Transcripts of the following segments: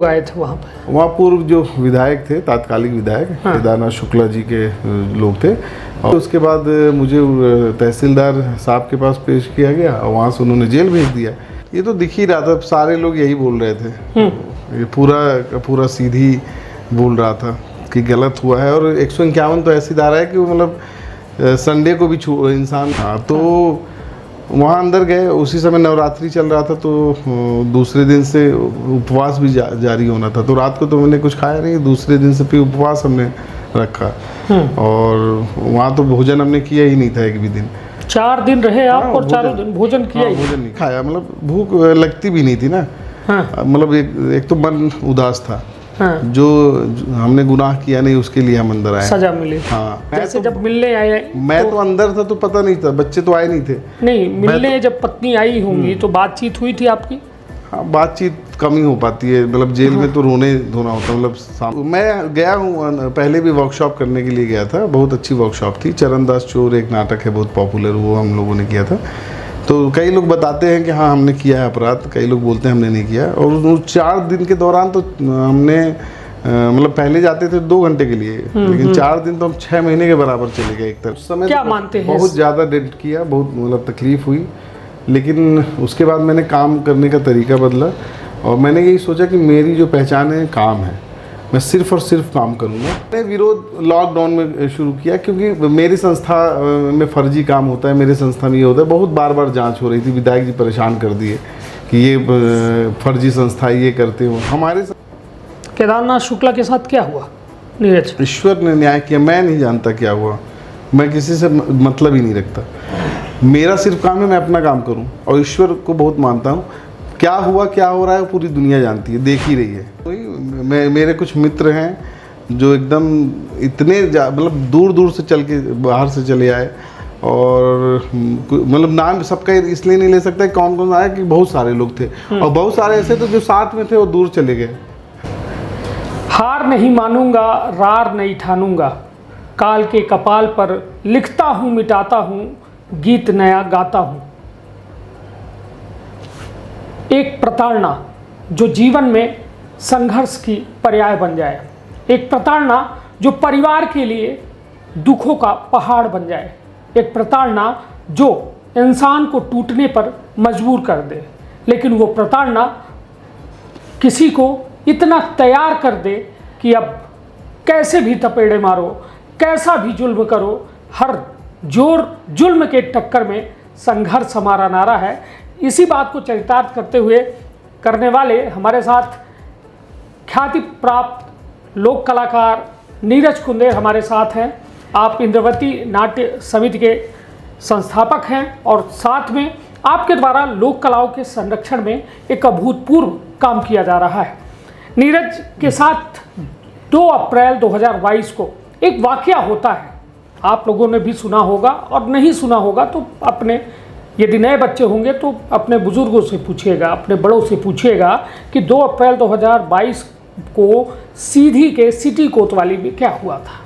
आए थे वहाँ पे? वहाँ पूर्व जो विधायक थे, तात्कालिक विधायक केदारनाथ शुक्ला जी के लोग थे, और उसके बाद मुझे तहसीलदार साहब के पास पेश किया गया और वहाँ से उन्होंने जेल भेज दिया। ये तो दिख ही रहा था, सारे लोग यही बोल रहे थे, ये पूरा सीधी बोल रहा था कि गलत हुआ है। और 151 तो ऐसी धारा है कि वो मतलब संडे को भी इंसान। हाँ, तो वहाँ अंदर गए, उसी समय नवरात्रि चल रहा था, तो दूसरे दिन से उपवास भी जारी होना था। तो रात को तो मैंने कुछ खाया नहीं, दूसरे दिन से फिर उपवास हमने रखा। और वहाँ तो भोजन हमने किया ही नहीं था एक भी दिन। 4 दिन रहे आप? और चारों दिन भोजन किया ही? भोजन नहीं खाया, मतलब भूख लगती भी नहीं थी ना। मतलब एक तो मन उदास था। जो हमने गुनाह किया नहीं उसके लिए हम अंदर आए, सजा मिली। हाँ, जैसे जब मिलने आए, मैं तो अंदर था तो पता नहीं था, बच्चे तो आए नहीं थे। नहीं मिलने जब पत्नी आई होंगी तो बातचीत हुई थी आपकी? हाँ, बातचीत कम ही हो पाती है, मतलब जेल में तो रोना होता। मतलब मैं गया हूँ, पहले भी वर्कशॉप करने के लिए गया था, बहुत अच्छी वर्कशॉप थी। चरणदास चोर एक नाटक है बहुत पॉपुलर, वो हम लोगों ने किया था। तो कई लोग बताते हैं कि हाँ हमने किया है अपराध, कई लोग बोलते हैं हमने नहीं किया। और उस 4 दिन के दौरान तो हमने मतलब पहले जाते थे 2 घंटे के लिए, लेकिन 4 दिन तो हम 6 महीने के बराबर चले गए एक तरफ। उस समय क्या तो मानते हैं? बहुत ज़्यादा डेट किया, बहुत मतलब तकलीफ हुई, लेकिन उसके बाद मैंने काम करने का तरीका बदला और मैंने यही सोचा कि मेरी जो पहचान है काम है, मैं सिर्फ और सिर्फ काम करूँगा। मैंने विरोध लॉकडाउन में शुरू किया, क्योंकि मेरी संस्था में फर्जी काम होता है, मेरे संस्था में ये होता है। बहुत बार जांच हो रही थी, विधायक जी परेशान कर दिए कि ये फर्जी संस्था ये करते हो। हमारे केदारनाथ शुक्ला के साथ क्या हुआ नीरज? ईश्वर ने न्याय किया, मैं नहीं जानता क्या हुआ, मैं किसी से मतलब ही नहीं रखता। मेरा सिर्फ काम है मैं अपना काम करूँ, और ईश्वर को बहुत मानता हूँ। क्या हुआ क्या हो रहा है पूरी दुनिया जानती है, देख ही रही है। मेरे कुछ मित्र हैं जो एकदम इतने मतलब दूर से चल के बाहर से चले आए, और मतलब नाम सबका इसलिए नहीं ले सकता कौन कौन आया, कि बहुत सारे लोग थे, और बहुत सारे ऐसे थे जो साथ में थे वो दूर चले गए। हार नहीं मानूंगा, रार नहीं ठानूंगा, काल के कपाल पर लिखता हूँ मिटाता हूँ, गीत नया गाता हूँ। एक प्रताड़ना जो जीवन में संघर्ष की पर्याय बन जाए, एक प्रताड़ना जो परिवार के लिए दुखों का पहाड़ बन जाए, एक प्रताड़ना जो इंसान को टूटने पर मजबूर कर दे, लेकिन वो प्रताड़ना किसी को इतना तैयार कर दे कि अब कैसे भी थपेड़े मारो, कैसा भी जुल्म करो, हर जुल्म के टक्कर में संघर्ष हमारा नारा है। इसी बात को चरितार्थ करते हुए करने वाले हमारे साथ ख्याति प्राप्त लोक कलाकार नीरज कुंदेर हमारे साथ हैं। आप इंद्रवती नाट्य समिति के संस्थापक हैं और साथ में आपके द्वारा लोक कलाओं के संरक्षण में एक अभूतपूर्व काम किया जा रहा है। नीरज के साथ 2 अप्रैल 2022 को एक वाकया होता है, आप लोगों ने भी सुना होगा, और नहीं सुना होगा तो अपने, यदि नए बच्चे होंगे तो अपने बुजुर्गों से पूछिएगा, अपने बड़ों से पूछिएगा कि 2 अप्रैल 2022 को सीधी के सिटी कोतवाली में क्या हुआ था।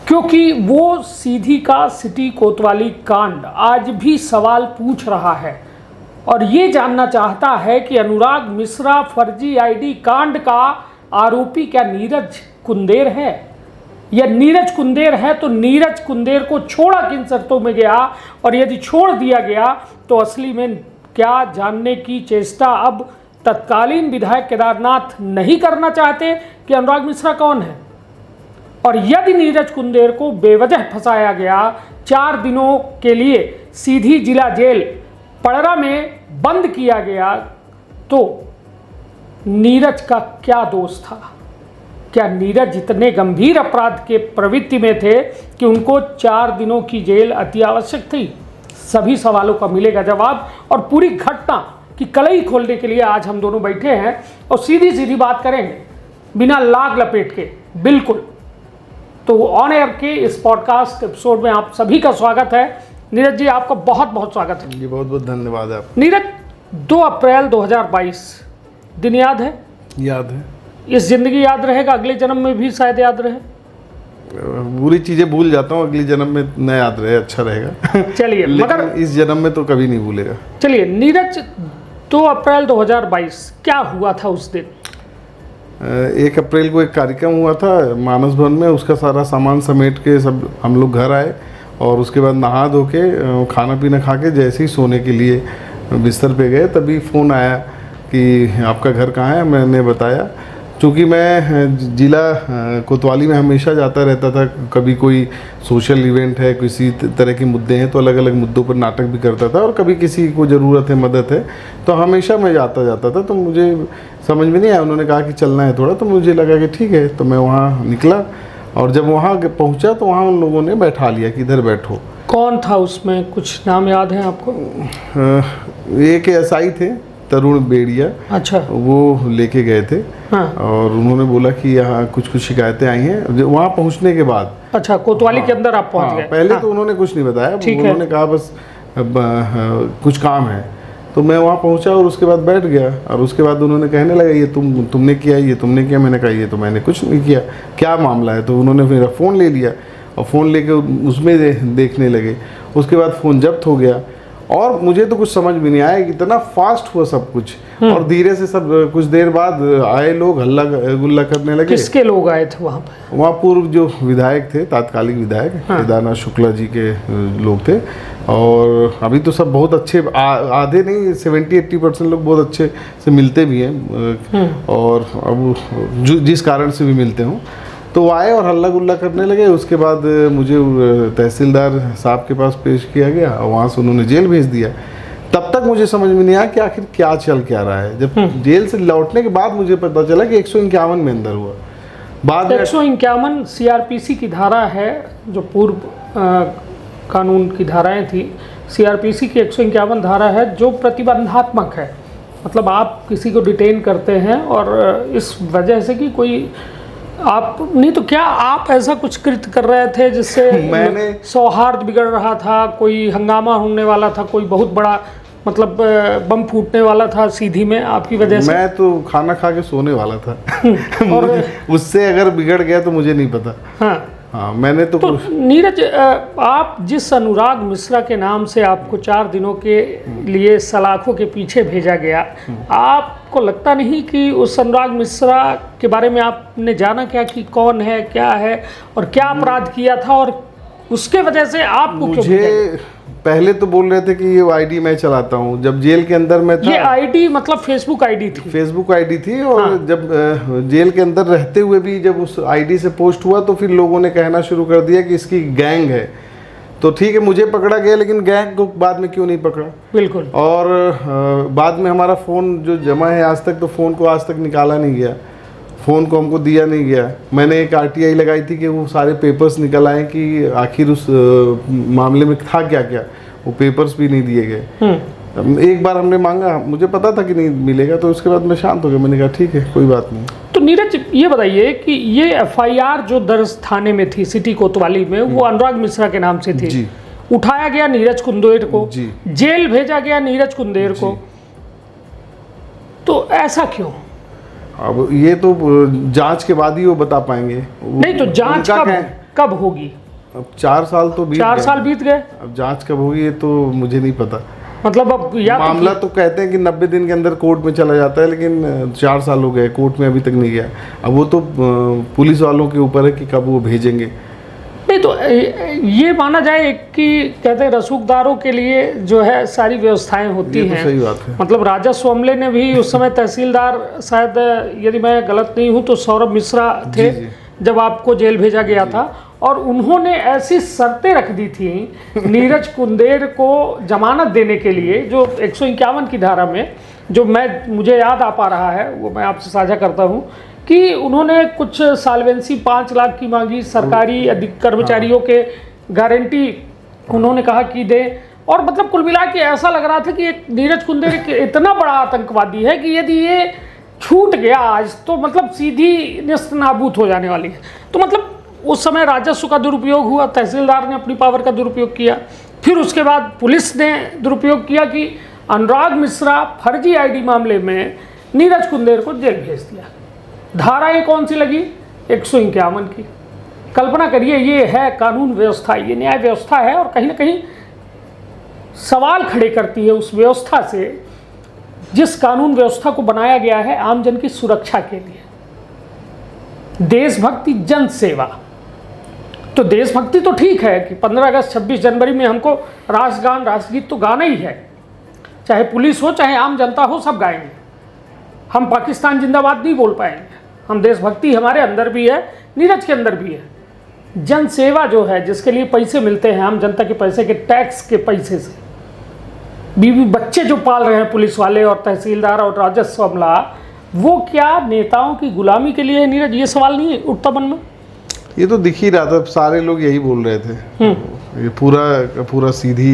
क्योंकि वो सीधी का सिटी कोतवाली कांड आज भी सवाल पूछ रहा है और ये जानना चाहता है कि अनुराग मिश्रा फर्जी आईडी कांड का आरोपी क्या नीरज कुंदेर है, या नीरज कुंदेर है तो नीरज कुंदेर को छोड़ा किन शर्तों में गया, और यदि छोड़ दिया गया तो असली में क्या जानने की चेष्टा अब तत्कालीन विधायक केदारनाथ नहीं करना चाहते कि अनुराग मिश्रा कौन है। और यदि नीरज कुंदेर को बेवजह फंसाया गया, 4 दिनों के लिए सीधी जिला जेल पड़रा में बंद किया गया, तो नीरज का क्या दोष था? क्या नीरज इतने गंभीर अपराध के प्रवृत्ति में थे कि उनको 4 दिनों की जेल अति आवश्यक थी? सभी सवालों का मिलेगा जवाब, और पूरी घटना की कलई खोलने के लिए आज हम दोनों बैठे हैं और सीधी सीधी बात करेंगे बिना लाग लपेट के। बिल्कुल, तो ऑन एयर के इस पॉडकास्ट एपिसोड में आप सभी का स्वागत है। नीरज जी, आपका बहुत बहुत स्वागत है। जी, बहुत बहुत धन्यवाद आप। नीरज, 2 अप्रैल 2022 दिन याद है? याद है। इस जिंदगी याद रहेगा, अगले जन्म में भी शायद याद रहे। बुरी चीजें भूल जाता हूँ, अगले जन्म में न याद रहे, अच्छा रहेगा। चलिए, मगर इस जन्म में तो कभी नहीं भूलेगा। चलिए नीरज, 2 अप्रैल 2022 क्या हुआ था उस दिन? 1 अप्रैल को एक कार्यक्रम हुआ था मानस भवन में, उसका सारा सामान समेट के सब हम लोग घर आए और उसके बाद नहा धो के खाना पीना खा के जैसे ही सोने के लिए बिस्तर पे गए तभी फ़ोन आया कि आपका घर कहाँ है। मैंने बताया, चूँकि मैं जिला कोतवाली में हमेशा जाता रहता था, कभी कोई सोशल इवेंट है, किसी तरह के मुद्दे हैं तो अलग अलग मुद्दों पर नाटक भी करता था, और कभी किसी को ज़रूरत है, मदद है तो हमेशा मैं जाता था। तो मुझे समझ में नहीं आया, उन्होंने कहा कि चलना है थोड़ा, तो मुझे लगा कि ठीक है, तो मैं वहाँ निकला और जब वहाँ पहुँचा तो वहाँ उन लोगों ने बैठा लिया कि इधर बैठो। कौन था उसमें, कुछ नाम याद है आपको? एक SI थे तरुण बेड़िया, अच्छा, वो लेके गए थे। हाँ। और उन्होंने बोला कि यहाँ कुछ शिकायतें आई हैं वहाँ पहुँचने के बाद। अच्छा, कोतवाली के अंदर आप पहुँच गए? पहले तो उन्होंने कुछ नहीं बताया, उन्होंने कहा बस कुछ काम है, तो मैं वहाँ पहुँचा और उसके बाद बैठ गया। और उसके बाद उन्होंने कहने लगा ये तुमने किया, ये तुमने किया। मैंने कहा ये तो मैंने कुछ नहीं किया, क्या मामला है? तो उन्होंने मेरा फ़ोन ले लिया और फ़ोन लेके उसमें देखने लगे। उसके बाद फ़ोन जब्त हो गया और मुझे तो कुछ समझ भी नहीं आया कि इतना फास्ट हुआ सब कुछ। और धीरे से सब कुछ देर बाद आए लोग, हल्ला गुल्ला करने लगे। किसके लोग आए थे वहाँ पे? वहाँ पूर्व जो विधायक थे, तात्कालिक विधायक केदारनाथ शुक्ला जी के लोग थे। और अभी तो सब बहुत अच्छे, आधे नहीं 70-80% लोग बहुत अच्छे से मिलते भी हैं, और अब जिस कारण से भी मिलते हों तो वो आए और हल्ला गुल्ला करने लगे। उसके बाद मुझे तहसीलदार साहब के पास पेश किया गया और वहाँ से उन्होंने जेल भेज दिया। तब तक मुझे समझ में नहीं आया कि आखिर क्या चल क्या रहा है। जब जेल से लौटने के बाद मुझे पता चला कि 151 में अंदर हुआ। बाद 151 CRPC की धारा है, जो पूर्व कानून की धाराएं थी। CRPC की 151 धारा है जो प्रतिबंधात्मक है, मतलब आप किसी को डिटेन करते हैं और इस वजह से कि कोई आप नहीं तो क्या आप ऐसा कुछ कृत्य कर रहे थे जिससे मैंने सौहार्द बिगड़ रहा था, कोई हंगामा होने वाला था, कोई बहुत बड़ा मतलब बम फूटने वाला था सीधी में आपकी वजह से? मैं तो खाना खा के सोने वाला था और उससे अगर बिगड़ गया तो मुझे नहीं पता। हाँ, मैंने तो नीरज, आप जिस अनुराग मिश्रा के नाम से आपको 4 दिनों के लिए सलाखों के पीछे भेजा गया, आपको लगता नहीं कि उस अनुराग मिश्रा के बारे में आपने जाना क्या कि कौन है, क्या है और क्या अपराध किया था, और उसके वजह से आपको मुझे पहले तो बोल रहे थे कि ये आईडी मैं चलाता हूँ। जब जेल के अंदर मैं था, ये आईडी मतलब फेसबुक आईडी थी? फेसबुक आईडी थी। और जब जेल के अंदर रहते हुए भी जब उस आईडी से पोस्ट हुआ तो फिर लोगों ने कहना शुरू कर दिया कि इसकी गैंग है। तो ठीक है, मुझे पकड़ा गया, लेकिन गैंग को बाद में क्यों नहीं पकड़ा? बिल्कुल। और बाद में हमारा फ़ोन जो जमा है आज तक, तो फ़ोन को आज तक निकाला नहीं गया, फ़ोन को हमको दिया नहीं गया। मैंने एक RTI लगाई थी कि वो सारे पेपर्स निकल आए कि आखिर उस मामले में था क्या क्या, वो पेपर्स भी नहीं दिए गए। एक बार हमने मांगा, मुझे पता था कि नहीं मिलेगा, तो उसके बाद मैं शांत हो गया। मैंने कहा ठीक है, कोई बात नहीं। तो नीरज, ये बताइए कि ये FIR जो दर्ज थाने में थी सिटी कोतवाली में, वो अनुराग मिश्रा के नाम से थी जी। उठाया गया नीरज कुंदेर को जी। जेल भेजा गया नीरज कुंदेर को, तो ऐसा क्यों? अब ये तो जांच के बाद ही वो बता पाएंगे। नहीं तो जांच कब होगी? अब 4 साल तो बीत 4 साल बीत गए, अब जांच कब होगी ये तो मुझे नहीं पता। मतलब अब या मामला तो कहते हैं कि 90 दिन के अंदर कोर्ट में चला जाता है, लेकिन 4 साल हो गए, कोर्ट में अभी तक नहीं गया। अब वो तो पुलिस वालों के ऊपर है कि कब वो भेजेंगे। नहीं तो ये माना जाए कि कहते हैं रसूखदारों के लिए जो है सारी व्यवस्थाएं होती हैं। तो सही बात है। मतलब राजस्व अमले ने भी उस समय तहसीलदार, शायद यदि मैं गलत नहीं हूं तो सौरभ मिश्रा थे, जब आपको जेल भेजा गया था, और उन्होंने ऐसी शर्तें रख दी थी नीरज कुंदेर को जमानत देने के लिए, जो 151 की धारा में, जो मुझे याद आ पा रहा है वो मैं आपसे साझा करता हूँ, कि उन्होंने कुछ साल्वेंसी 5 लाख की मांगी, सरकारी कर्मचारियों के गारंटी उन्होंने कहा कि दे, और मतलब कुल मिला के ऐसा लग रहा था कि एक नीरज कुंदेर इतना बड़ा आतंकवादी है कि यदि ये छूट गया आज तो मतलब सीधी नेस्तनाबूद हो जाने वाली है। तो मतलब उस समय राजस्व का दुरुपयोग हुआ, तहसीलदार ने अपनी पावर का दुरुपयोग किया, फिर उसके बाद पुलिस ने दुरुपयोग किया कि अनुराग मिश्रा फर्जी आईडी मामले में नीरज कुंदेर को जेल भेज दिया। धाराएं कौन सी लगी? 151 की। कल्पना करिए, ये है कानून व्यवस्था, ये न्याय व्यवस्था है, और कहीं ना कहीं सवाल खड़े करती है उस व्यवस्था से जिस कानून व्यवस्था को बनाया गया है आमजन की सुरक्षा के लिए। देशभक्ति जन सेवा। तो देशभक्ति तो ठीक है कि 15 अगस्त 26 जनवरी में हमको राष्ट्रगान राष्ट्रगीत तो गाना ही है, चाहे पुलिस हो चाहे आम जनता हो, सब गाएंगे। हम पाकिस्तान जिंदाबाद नहीं बोल पाएंगे, हम देशभक्ति हमारे अंदर भी है, नीरज के अंदर भी है। जन सेवा जो है, जिसके लिए पैसे मिलते हैं आम जनता के पैसे के, टैक्स के पैसे से, बीवी बच्चे जो पाल रहे हैं पुलिस वाले और तहसीलदार और राजस्व अमला, वो क्या नेताओं की गुलामी के लिए है नीरज? ये सवाल नहीं उठता मन में? ये तो दिख ही रहा था, सारे लोग यही बोल रहे थे। ये पूरा सीधी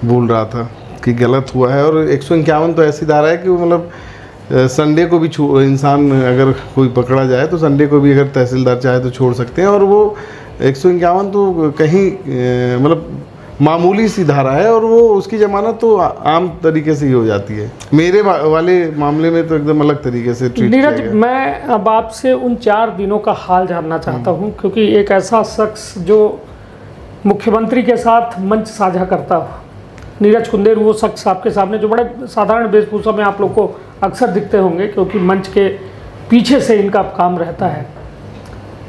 बोल रहा था कि गलत हुआ है। और 151 तो ऐसी धारा है कि वो मतलब संडे को भी इंसान अगर कोई पकड़ा जाए तो संडे को भी अगर तहसीलदार चाहे तो छोड़ सकते हैं। और वो 151 तो कहीं मतलब मामूली सी धारा है और वो उसकी जमानत तो आम तरीके से ही हो जाती है। मेरे वाले मामले में तो एकदम अलग तरीके से ट्रीट किया नीरज, गया। मैं अब आपसे उन 4 दिनों का हाल जानना चाहता हूं, क्योंकि एक ऐसा शख्स जो मुख्यमंत्री के साथ मंच साझा करता हो, नीरज कुंदेरू वो शख्स आपके सामने, जो बड़े साधारण वेशभूषा में आप लोग को अक्सर दिखते होंगे क्योंकि मंच के पीछे से इनका काम रहता है।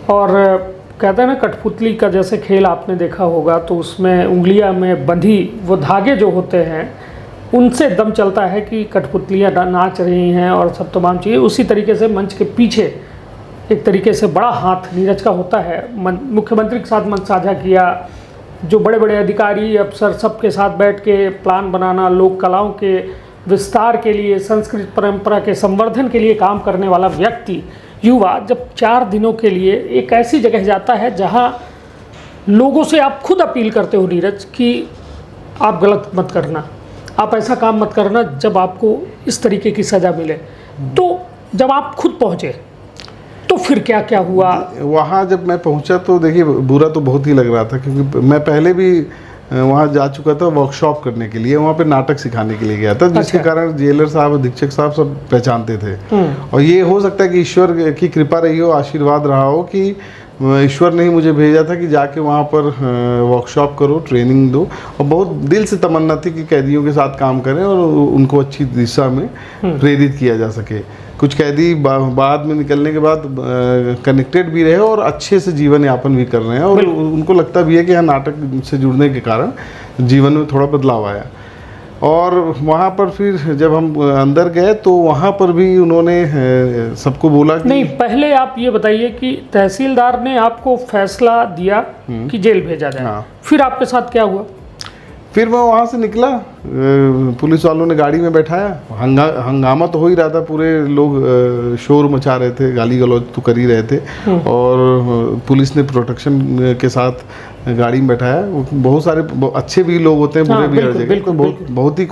और कहते हैं ना, कठपुतली का जैसे खेल आपने देखा होगा, तो उसमें उंगलियां में बंधी वो धागे जो होते हैं, उनसे दम चलता है कि कठपुतलियां नाच रही हैं और सब तमाम चीज़ें। उसी तरीके से मंच के पीछे एक तरीके से बड़ा हाथ नीरज का होता है। मुख्यमंत्री के साथ मंच साझा किया, जो बड़े बड़े अधिकारी अफसर सबके साथ बैठ के प्लान बनाना, लोक कलाओं के विस्तार के लिए, संस्कृत परंपरा के संवर्धन के लिए काम करने वाला व्यक्ति, युवा, जब 4 दिनों के लिए एक ऐसी जगह जाता है जहां लोगों से आप खुद अपील करते हो नीरज कि आप गलत मत करना, आप ऐसा काम मत करना जब आपको इस तरीके की सज़ा मिले, तो जब आप खुद पहुँचे तो फिर क्या क्या हुआ? वहाँ जब मैं पहुँचा तो देखिए बुरा तो बहुत ही लग रहा था, क्योंकि मैं पहले भी वहाँ जा चुका था वर्कशॉप करने के लिए, वहाँ पे नाटक सिखाने के लिए गया था, जिसके कारण जेलर साहब, अधीक्षक साहब सब पहचानते थे। और ये हो सकता है कि ईश्वर की कृपा रही हो, आशीर्वाद रहा हो कि ईश्वर ने ही मुझे भेजा था कि जाके वहाँ पर वर्कशॉप करो, ट्रेनिंग दो। और बहुत दिल से तमन्ना थी कि कैदियों के साथ काम करें और उनको अच्छी दिशा में प्रेरित किया जा सके। कुछ कैदी बाद में निकलने के बाद कनेक्टेड भी रहे और अच्छे से जीवन यापन भी कर रहे हैं, और उनको लगता भी है कि हाँ, नाटक से जुड़ने के कारण जीवन में थोड़ा बदलाव आया। और वहाँ पर फिर जब हम अंदर गए तो वहाँ पर भी उन्होंने सबको बोला कि नहीं, पहले आप ये बताइए कि तहसीलदार ने आपको फैसला दिया कि जेल भेजा जाए। हाँ। फिर आपके साथ क्या हुआ? फिर मैं वहाँ से निकला, पुलिस वालों ने गाड़ी में बैठाया, हंगामा तो हो ही रहा था, पूरे लोग शोर मचा रहे थे, गाली गलौज तो कर ही रहे थे। और पुलिस ने प्रोटेक्शन के साथ गाड़ी में बैठाया। बहुत सारे अच्छे भी लोग होते हैं, बुरे भी हर जगह, तो बहुत ही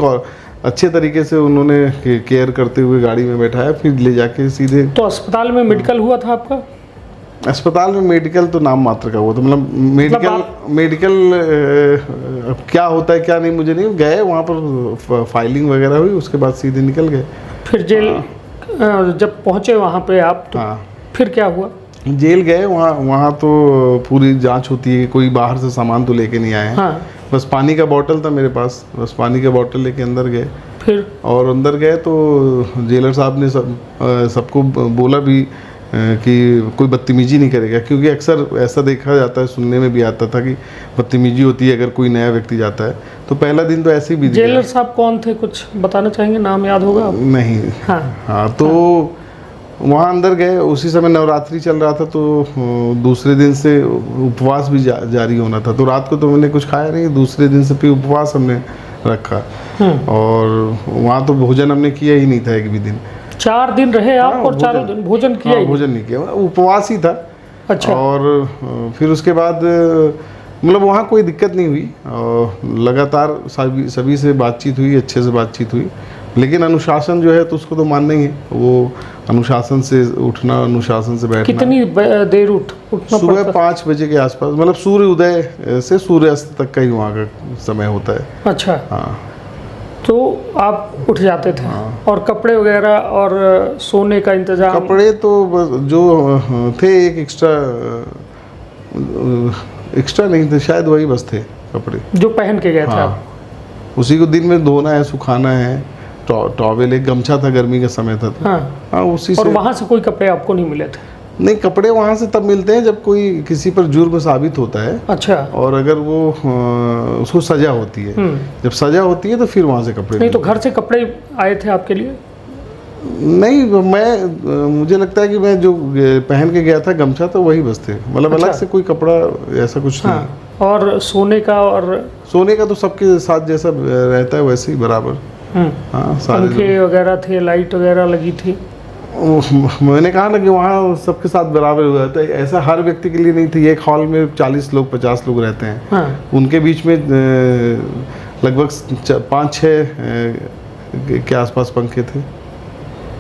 अच्छे तरीके से उन्होंने केयर करते हुए गाड़ी में बैठाया, फिर ले जाके सीधे। तो अस्पताल में मेडिकल हुआ था आपका? अस्पताल में मेडिकल तो नाम मात्र का हुआ था, मतलब मेडिकल क्या होता है क्या नहीं मुझे नहीं, गए वहाँ पर फाइलिंग वगैरह हुई, उसके बाद सीधे निकल गए। फिर जेल जब पहुँचे वहाँ पे आप, तो फिर क्या हुआ? जेल गए, वहाँ तो पूरी जांच होती है, कोई बाहर से सामान तो लेके नहीं आए। हाँ। बस पानी का बोतल था मेरे पास, बस पानी का बोतल लेके अंदर गए। फिर और अंदर गए तो जेलर साहब ने सबको बोला भी कि कोई बदतमीजी नहीं करेगा, क्योंकि अक्सर ऐसा देखा जाता है, सुनने में भी आता था कि बदतमीजी होती है अगर कोई नया व्यक्ति जाता है। तो पहला दिन तो ऐसे ही बीत गया। जेलर साहब कौन थे, कुछ बताना चाहेंगे? नाम याद होगा? नहीं। हाँ, तो वहाँ अंदर गए, उसी समय नवरात्रि चल रहा था, तो दूसरे दिन से उपवास भी जारी होना था। तो रात को तो मैंने कुछ खाया नहीं, दूसरे दिन से फिर उपवास हमने रखा। और वहाँ तो भोजन हमने किया ही नहीं था एक भी दिन। 4 दिन रहे आप और चारों दिन भोजन किया? भोजन नहीं किया, उपवास ही था। अच्छा। और फिर उसके बाद मतलब वहाँ कोई दिक्कत नहीं हुई, और लगातार सभी से बातचीत हुई, अच्छे से बातचीत हुई। लेकिन अनुशासन जो है तो उसको तो मानना ही है, वो अनुशासन से उठना, अनुशासन से बैठना। कितनी देर उठना? सुबह 5 बजे के आसपास, मतलब सूर्य उदय से सूर्यास्त तक का ही वहाँ का समय होता है। अच्छा। हाँ। तो आप उठ जाते थे? हाँ। और कपड़े वगैरह और सोने का इंतजाम? कपड़े तो जो थे एक एक्स्ट्रा नहीं थे, शायद वही बस थे कपड़े जो पहन के गए थे आप। उसी को दिन में धोना है, सुखाना है। टॉवेल, एक गमछा था, गर्मी का समय था। हाँ। हाँ, उसी और से। वहाँ से कोई कपड़े आपको नहीं मिले थे? नहीं, कपड़े वहाँ से तब मिलते हैं जब कोई किसी पर जुर्म साबित होता है, अच्छा। और अगर वो उसको सजा होती है, जब सजा होती है तो फिर वहाँ से कपड़े नहीं तो घर से कपड़े आए थे आपके लिए? नहीं, मुझे लगता है कि मैं जो पहन के गया था गमछा, तो वही बस थे, मतलब अच्छा। अलग से कोई कपड़ा ऐसा कुछ नहीं। हाँ। और सोने का? और सोने का तो सबके साथ जैसा रहता है वैसे ही बराबर। हाँ, सारे पंखे वगैरह थे, लाइट वगैरह लगी थी? मैंने कहा ना कि वहाँ सबके साथ बराबर हुआ था, ऐसा हर व्यक्ति के लिए नहीं थी। एक हॉल में 40 लोग 50 लोग रहते हैं। हाँ। उनके बीच में लगभग 5-6 के आसपास पंखे थे।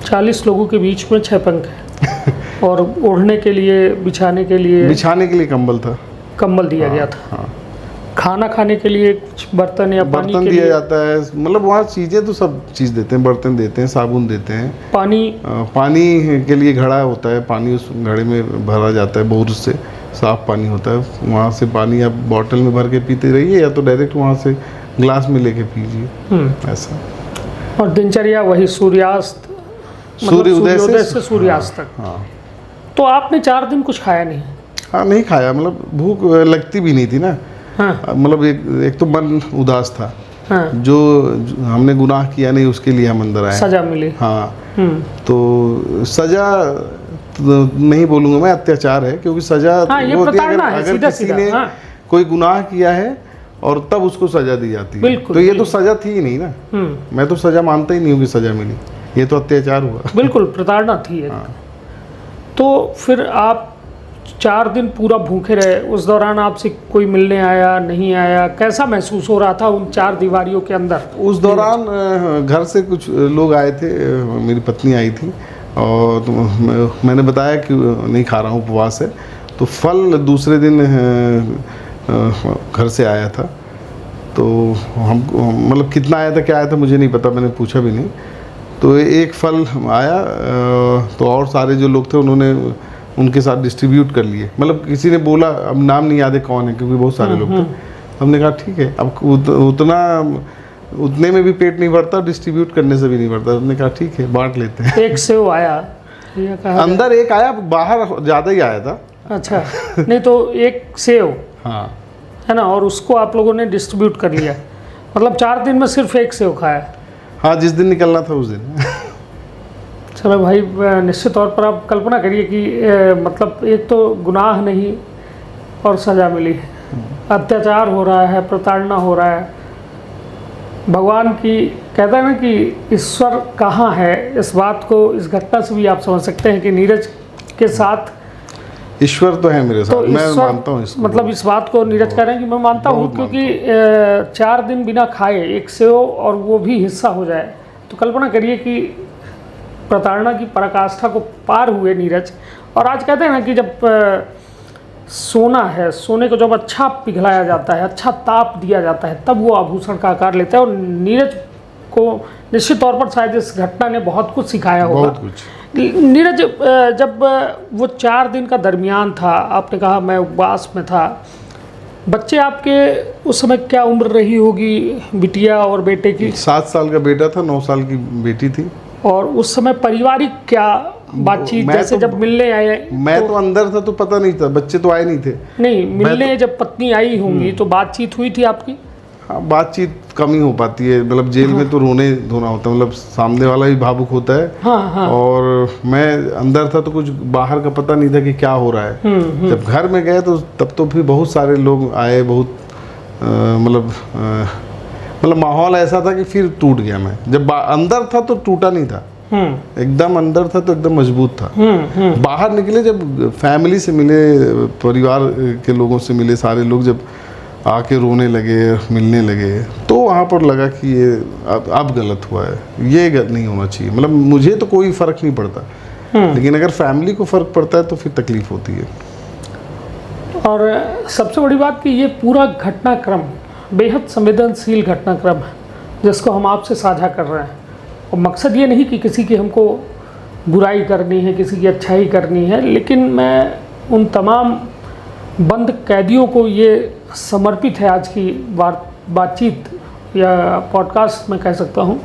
40 लोगों के बीच में 6 पंखे और ओढ़ने के लिए, बिछाने के लिए कंबल था, कंबल दिया गया था। हाँ। खाना खाने के लिए कुछ बर्तन या पानी बर्तन के दिया लिए? जाता है, मतलब वहाँ चीज़ें तो सब चीज़ देते हैं, बर्तन देते हैं, साबुन देते हैं, पानी के लिए घड़ा होता है, पानी उस घड़े में भरा जाता है, बोर से साफ़ पानी होता है। वहाँ से पानी आप बॉटल में भर के पीते रहिए, या तो डायरेक्ट वहाँ से ग्लास में लेके पीजिए, ऐसा। और दिनचर्या वही सूर्यास्त, सूर्योदय से सूर्यास्त तक। हाँ। तो आपने 4 दिन कुछ खाया नहीं? हाँ, नहीं खाया, मतलब भूख लगती भी नहीं थी ना। हाँ। मतलब एक तो मन उदास था। हाँ। जो हमने गुनाह किया नहीं उसके लिए हम अंदर आए, सजा मिली। हाँ। तो सजा तो नहीं बोलूँगा मैं, अत्याचार है, क्योंकि सजा हाँ, ये वो होती है प्रताड़ना है, अगर सीधा किसी सीधा। ने हाँ। कोई गुनाह किया है और तब उसको सजा दी जाती है। बिल्कुल, तो ये तो सजा थी ही नहीं ना। मैं तो सजा मानता ही नहीं हूँ कि सजा मिली, ये तो अत्याचार हुआ। बिल्कुल प्रताड़ना थी एक। हाँ। तो फिर आप 4 दिन पूरा भूखे रहे, उस दौरान आपसे कोई मिलने आया, नहीं आया? कैसा महसूस हो रहा था उन 4 दीवारियों के अंदर? उस दौरान घर से कुछ लोग आए थे, मेरी पत्नी आई थी, और तो मैंने बताया कि नहीं खा रहा हूँ, उपवास है। तो फल दूसरे दिन घर से आया था, तो हमको मतलब कितना आया था, क्या आया था मुझे नहीं पता, मैंने पूछा भी नहीं। तो एक फल आया, तो और सारे जो लोग थे उन्होंने उनके साथ डिस्ट्रीब्यूट कर लिए। मतलब किसी ने बोला, अब नाम नहीं याद है कौन है, क्योंकि बहुत सारे लोग थे। हमने कहा ठीक है, अब उतने में भी पेट नहीं भरता, डिस्ट्रीब्यूट करने से भी नहीं भरता। हमने कहा ठीक है, बांट लेते हैं। एक सेव आया, ये कहा अंदर एक आया, बाहर ज़्यादा ही आया था। अच्छा। नहीं तो एक सेव, हाँ, है ना, और उसको आप लोगों ने डिस्ट्रीब्यूट कर लिया। मतलब 4 दिन में सिर्फ एक सेव खाया? हाँ, जिस दिन निकलना था उस दिन। चलो भाई, निश्चित तौर पर आप कल्पना करिए कि मतलब एक तो गुनाह नहीं और सज़ा मिली, अत्याचार हो रहा है, प्रताड़ना हो रहा है। भगवान की, कहते हैं ना कि ईश्वर कहाँ है, इस बात को इस घटना से भी आप समझ सकते हैं कि नीरज के साथ ईश्वर तो है मेरे साथ, तो मैं ईश्वर, मानता हूँ इसको। मतलब इस बात को नीरज कह रहे हैं कि मैं मानता हूँ, क्योंकि 4 दिन बिना खाए एक सेव और वो भी हिस्सा हो जाए, तो कल्पना करिए कि प्रताड़ना की पराकाष्ठा को पार हुए नीरज। और आज कहते हैं ना कि जब सोना है, सोने को जब अच्छा पिघलाया जाता है, अच्छा ताप दिया जाता है, तब वो आभूषण का आकार लेता है। और नीरज को निश्चित तौर पर शायद इस घटना ने बहुत कुछ सिखाया होगा। बहुत कुछ। नीरज, जब वो 4 दिन का दरमियान था, आपने कहा मैं उपवास में था, बच्चे आपके उस समय क्या उम्र रही होगी, बिटिया और बेटे की? 7 साल का बेटा था, 9 साल की बेटी थी। और उस समय पारिवारिक क्या बातचीत, जैसे तो, जब मिलने आए? मैं तो अंदर था तो पता नहीं था, बच्चे तो आए नहीं थे। नहीं, मिलने जब पत्नी आई होंगी तो बातचीत हुई थी आपकी? हाँ, बातचीत कम ही हो पाती है, मतलब जेल में तो रोने धोना होता है, मतलब सामने वाला भी भावुक होता है। हाँ, हाँ। और मैं अंदर था तो कुछ बाहर का पता नहीं था कि क्या हो रहा है। जब घर में गए तो तब तो फिर बहुत सारे लोग आए, बहुत मतलब माहौल ऐसा था कि फिर टूट गया मैं। जब अंदर था तो टूटा नहीं था, एकदम अंदर था तो एकदम मजबूत था। बाहर निकले, जब फैमिली से मिले, परिवार के लोगों से मिले, सारे लोग जब आके रोने लगे, मिलने लगे, तो वहाँ पर लगा कि ये अब गलत हुआ है, ये नहीं होना चाहिए। मतलब मुझे तो कोई फ़र्क नहीं पड़ता, लेकिन अगर फैमिली को फ़र्क पड़ता है तो फिर तकलीफ़ होती है। और सबसे बड़ी बात कि ये पूरा घटनाक्रम बेहद संवेदनशील घटनाक्रम है, जिसको हम आपसे साझा कर रहे हैं। और मकसद ये नहीं कि किसी की हमको बुराई करनी है, किसी की अच्छाई करनी है, लेकिन मैं उन तमाम बंद कैदियों को ये समर्पित है आज की बातचीत या पॉडकास्ट में कह सकता हूँ,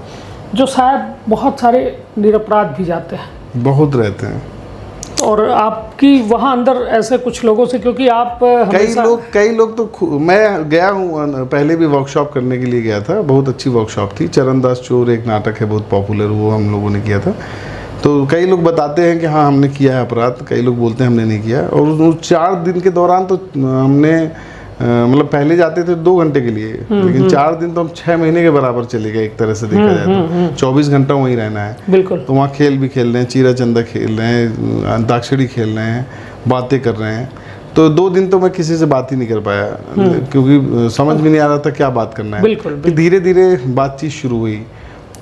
जो शायद बहुत सारे निरपराध भी जाते हैं, बहुत रहते हैं। और आपकी वहाँ अंदर ऐसे कुछ लोगों से, क्योंकि आप कई लोग तो मैं गया हूँ, पहले भी वर्कशॉप करने के लिए गया था, बहुत अच्छी वर्कशॉप थी। चरणदास चोर एक नाटक है बहुत पॉपुलर, वो हम लोगों ने किया था। तो कई लोग बताते हैं कि हाँ हमने किया है अपराध, कई लोग बोलते हैं हमने नहीं किया। और उस 4 दिन के दौरान तो हमने मतलब पहले जाते थे 2 घंटे के लिए, लेकिन 4 दिन तो हम 6 महीने के बराबर चले गए एक तरह से देखा जाए तो। 24 घंटा वहीं रहना है। बिल्कुल। तो वहाँ खेल भी खेल रहे हैं, चीरा चंदा खेल रहे हैं, अंताक्षरी खेल रहे हैं, बातें कर रहे हैं। तो 2 दिन तो मैं किसी से बात ही नहीं कर पाया, क्योंकि समझ में नहीं आ रहा था क्या बात करना है। बिल्कुल। धीरे धीरे बातचीत शुरू हुई।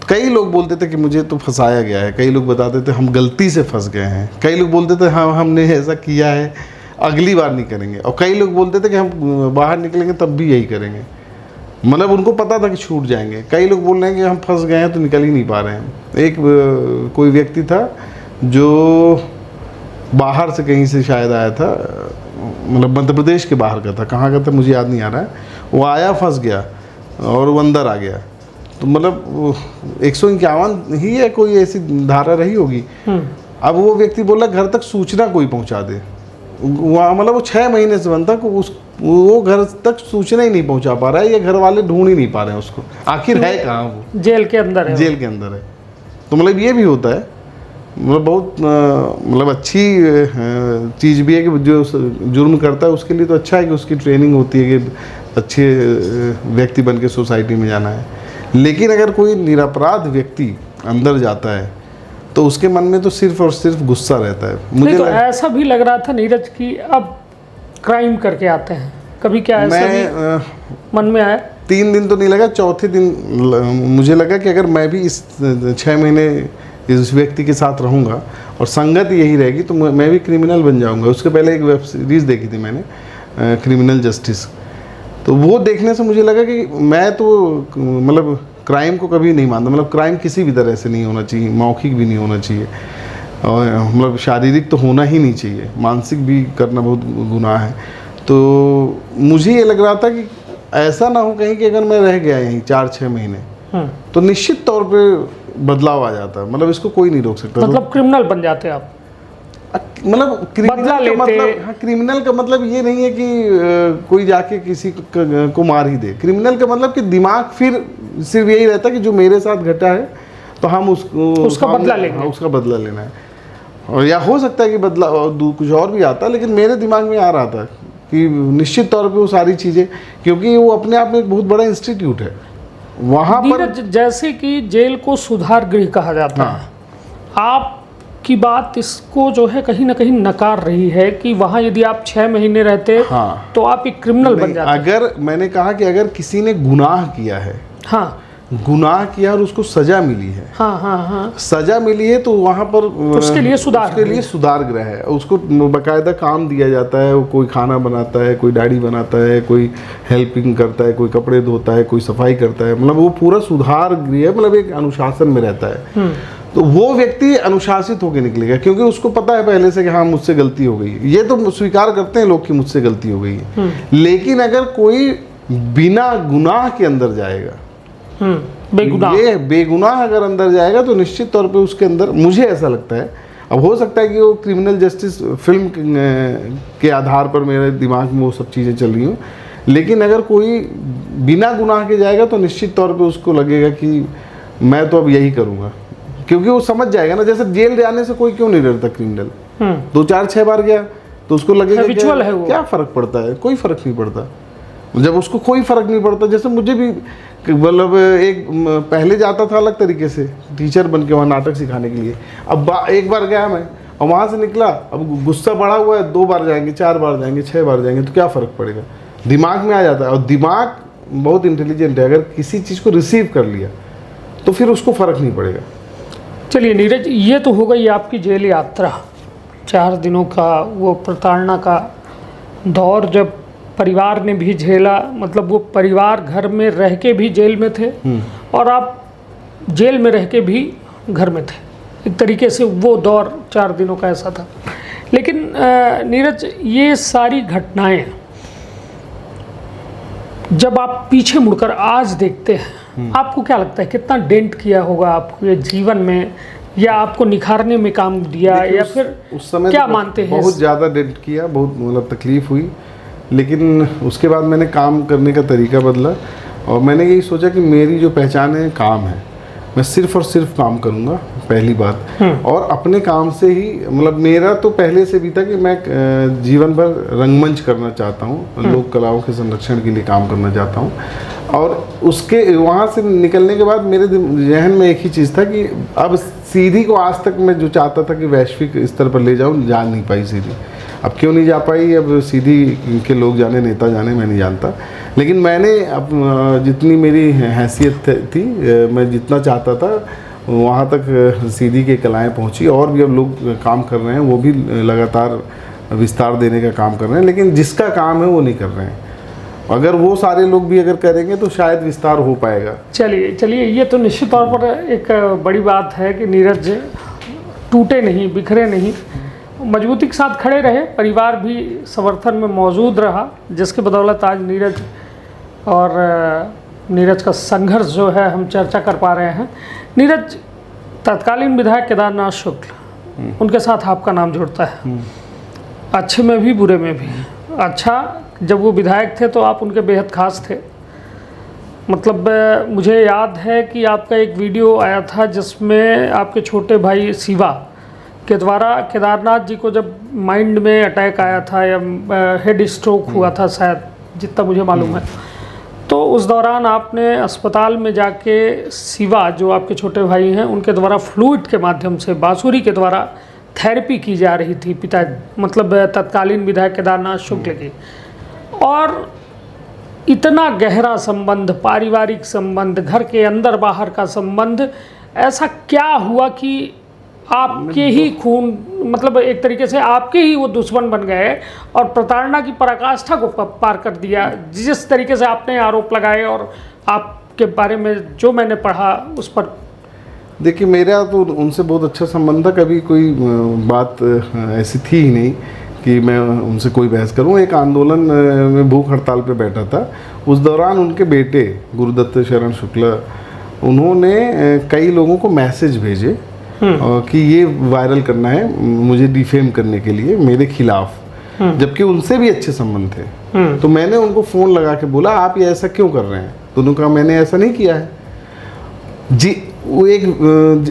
कई लोग बोलते थे कि मुझे तो फंसाया गया है, कई लोग बताते थे हम गलती से फंस गए हैं, कई लोग बोलते थे हाँ हमने ऐसा किया है, अगली बार नहीं करेंगे। और कई लोग बोलते थे कि हम बाहर निकलेंगे तब भी यही करेंगे, मतलब उनको पता था कि छूट जाएंगे। कई लोग बोल रहे हैं कि हम फंस गए हैं तो निकल ही नहीं पा रहे हैं। एक कोई व्यक्ति था जो बाहर से कहीं से शायद आया था, मतलब मध्य प्रदेश के बाहर का था, कहाँ का था मुझे याद नहीं आ रहा है। वो आया, फंस गया और वो अंदर आ गया। तो मतलब 151 ही है, कोई ऐसी धारा रही होगी। अब वो व्यक्ति बोला घर तक सूचना कोई पहुंचा दे। वहाँ मतलब वो 6 महीने से बंद था, वो घर तक सूचना ही नहीं पहुंचा पा रहा है, ये घर वाले ढूंढ ही नहीं पा रहे हैं उसको, आखिर है कहाँ वो। जेल के अंदर है। जेल के अंदर है। तो मतलब ये भी होता है, मतलब बहुत मतलब अच्छी चीज़ भी है कि जो जुर्म करता है उसके लिए तो अच्छा है कि उसकी ट्रेनिंग होती है कि अच्छे व्यक्ति बन के सोसाइटी में जाना है। लेकिन अगर कोई निरपराध व्यक्ति अंदर जाता है तो उसके मन में तो सिर्फ और सिर्फ गुस्सा रहता है। मुझे तो ऐसा भी लग रहा था नीरज कि अब क्राइम करके आते हैं, कभी क्या ऐसा भी मन में आया? 3 दिन तो नहीं लगा, चौथे दिन मुझे लगा कि अगर मैं भी इस 6 महीने इस व्यक्ति के साथ रहूँगा और संगत यही रहेगी तो मैं भी क्रिमिनल बन जाऊँगा। उसके पहले एक वेब सीरीज़ देखी थी मैंने, क्रिमिनल जस्टिस। तो वो देखने से मुझे लगा कि मैं तो मतलब क्राइम को कभी नहीं मानता, मतलब क्राइम किसी भी तरह से नहीं होना चाहिए, मौखिक भी नहीं होना चाहिए, और मतलब शारीरिक तो होना ही नहीं चाहिए, मानसिक भी करना बहुत गुनाह है। तो मुझे ये लग रहा था कि ऐसा ना हो कहीं कि अगर मैं रह गया यहीं 4-6 महीने तो निश्चित तौर पे बदलाव आ जाता है, मतलब इसको कोई नहीं रोक सकता। मतलब क्रिमिनल बन जाते आप, मतलब क्रिमिनल का मतलब, हाँ क्रिमिनल का मतलब ये नहीं है कि कोई जाके किसी को मार ही दे। क्रिमिनल का मतलब कि दिमाग फिर सिर्फ यही रहता है कि जो मेरे साथ घटा है तो हम उसका बदला लेंगे। हाँ, उसका बदला लेना है। और या हो सकता है कि बदला कुछ और भी आता, लेकिन मेरे दिमाग में आ रहा था कि निश्चित तौर पे वो सारी चीज़ें, क्योंकि वो अपने आप में एक बहुत बड़ा इंस्टीट्यूट है वहाँ पर। जैसे कि जेल को सुधार गृह कहा जाता है, आपकी बात इसको जो है कहीं ना कहीं नकार रही है कि वहाँ यदि आप 6 महीने रहते तो आप एक क्रिमिनल बन जाते। अगर मैंने कहा कि अगर किसी ने गुनाह किया है, गुनाह किया और उसको सजा मिली है, सजा मिली है तो वहाँ पर उसके लिए सुधार गृह है, उसको बाकायदा काम दिया जाता है। वो कोई खाना बनाता है, कोई दाढ़ी बनाता है, कोई हेल्पिंग करता है, कोई कपड़े धोता है, कोई सफाई करता है, मतलब वो पूरा सुधार गृह, मतलब एक अनुशासन में रहता है। तो वो व्यक्ति अनुशासित होकर निकलेगा क्योंकि उसको पता है पहले से कि हाँ मुझसे गलती हो गई। ये तो स्वीकार करते हैं लोग कि मुझसे गलती हो गई है। लेकिन अगर कोई बिना गुनाह के अंदर जाएगा, ये बेगुनाह अगर अंदर जाएगा तो निश्चित तौर पे उसके अंदर, मुझे ऐसा लगता है, अब हो सकता है कि वो क्रिमिनल जस्टिस फिल्म के आधार पर मेरे दिमाग में वो सब चीज़ें चल रही हों, लेकिन अगर कोई बिना गुनाह के जाएगा तो निश्चित तौर पे उसको लगेगा कि मैं तो अब यही करूँगा, क्योंकि वो समझ जाएगा ना। जैसे जेल जाने से कोई क्यों नहीं डरता क्रिमिनल, 2-4-6 बार गया तो उसको लगेगा क्या फ़र्क पड़ता है, कोई फ़र्क नहीं पड़ता। जब उसको कोई फ़र्क नहीं पड़ता, जैसे मुझे भी मतलब एक पहले जाता था अलग तरीके से टीचर बन के वहाँ नाटक सिखाने के लिए, अब एक बार गया मैं और वहाँ से निकला, अब गुस्सा बढ़ा हुआ है, 2 बार जाएंगे, 4 बार जाएंगे, 6 बार जाएंगे तो क्या फ़र्क पड़ेगा, दिमाग में आ जाता है। और दिमाग बहुत इंटेलिजेंट है, अगर किसी चीज़ को रिसीव कर लिया तो फिर उसको फ़र्क नहीं पड़ेगा। चलिए नीरज, ये तो हो गई आपकी जेल यात्रा, 4 दिनों का वो प्रताड़ना का दौर, जब परिवार ने भी झेला, मतलब वो परिवार घर में रह के भी जेल में थे और आप जेल में रह के भी घर में थे, एक तरीके से वो दौर 4 दिनों का ऐसा था। लेकिन नीरज, ये सारी घटनाएं जब आप पीछे मुड़कर आज देखते हैं, आपको क्या लगता है कितना डेंट किया होगा आपको ये जीवन में, या आपको निखारने में काम दिया, या फिर उस समय क्या तो मानते हैं? बहुत ज़्यादा डेट किया, बहुत मतलब तकलीफ हुई, लेकिन उसके बाद मैंने काम करने का तरीका बदला और मैंने यही सोचा कि मेरी जो पहचान है काम है, मैं सिर्फ और सिर्फ काम करूंगा, पहली बात। और अपने काम से ही मतलब मेरा तो पहले से भी था कि मैं जीवन भर रंगमंच करना चाहता हूँ, लोक कलाओं के संरक्षण के लिए काम करना चाहता हूँ। और उसके वहाँ से निकलने के बाद मेरे जहन में एक ही चीज़ था कि अब सीधी को आज तक मैं जो चाहता था कि वैश्विक स्तर पर ले जाऊँ, जा नहीं पाई सीधी। अब क्यों नहीं जा पाई, अब सीधी के लोग जाने, नेता जाने, मैं नहीं जानता। लेकिन मैंने अब जितनी मेरी हैसियत थी, मैं जितना चाहता था वहाँ तक सीधी के कलाएँ पहुँची। और भी अब लोग काम कर रहे हैं, वो भी लगातार विस्तार देने का काम कर रहे हैं, लेकिन जिसका काम है वो नहीं कर रहे हैं। अगर वो सारे लोग भी अगर करेंगे तो शायद विस्तार हो पाएगा। चलिए, ये तो निश्चित तौर पर एक बड़ी बात है कि नीरज टूटे नहीं, बिखरे नहीं, मजबूती के साथ खड़े रहे, परिवार भी समर्थन में मौजूद रहा, जिसके बदौलत आज नीरज और नीरज का संघर्ष जो है हम चर्चा कर पा रहे हैं। नीरज, तत्कालीन विधायक केदारनाथ शुक्ल, उनके साथ आपका नाम जुड़ता है, अच्छे में भी बुरे में भी। अच्छा, जब वो विधायक थे तो आप उनके बेहद खास थे। मतलब मुझे याद है कि आपका एक वीडियो आया था जिसमें आपके छोटे भाई शिवा के द्वारा केदारनाथ जी को जब माइंड में अटैक आया था या हेड स्ट्रोक हुआ था शायद, जितना मुझे मालूम है, तो उस दौरान आपने अस्पताल में जाके शिवा, जो आपके छोटे भाई हैं, उनके द्वारा फ्लूइड के माध्यम से, बांसुरी के द्वारा थेरेपी की जा रही थी पिता, मतलब तत्कालीन विधायक केदारनाथ शुक्ल की। और इतना गहरा संबंध, पारिवारिक संबंध, घर के अंदर बाहर का संबंध, ऐसा क्या हुआ कि आपके ही खून, मतलब एक तरीके से आपके ही वो दुश्मन बन गए और प्रताड़ना की पराकाष्ठा को पार कर दिया? जिस तरीके से आपने आरोप लगाए और आपके बारे में जो मैंने पढ़ा उस पर। देखिए, मेरा तो उनसे बहुत अच्छा संबंध था, कभी कोई बात ऐसी थी ही नहीं कि मैं उनसे कोई बहस करूं। एक आंदोलन में भूख हड़ताल पे बैठा था, उस दौरान उनके बेटे गुरुदत्त शरण शुक्ला, उन्होंने कई लोगों को मैसेज भेजे कि ये वायरल करना है मुझे डिफेम करने के लिए मेरे खिलाफ, जबकि उनसे भी अच्छे संबंध थे। तो मैंने उनको फ़ोन लगा के बोला, आप ये ऐसा क्यों कर रहे हैं? तो उन्होंने कहा, मैंने ऐसा नहीं किया है जी। वो एक,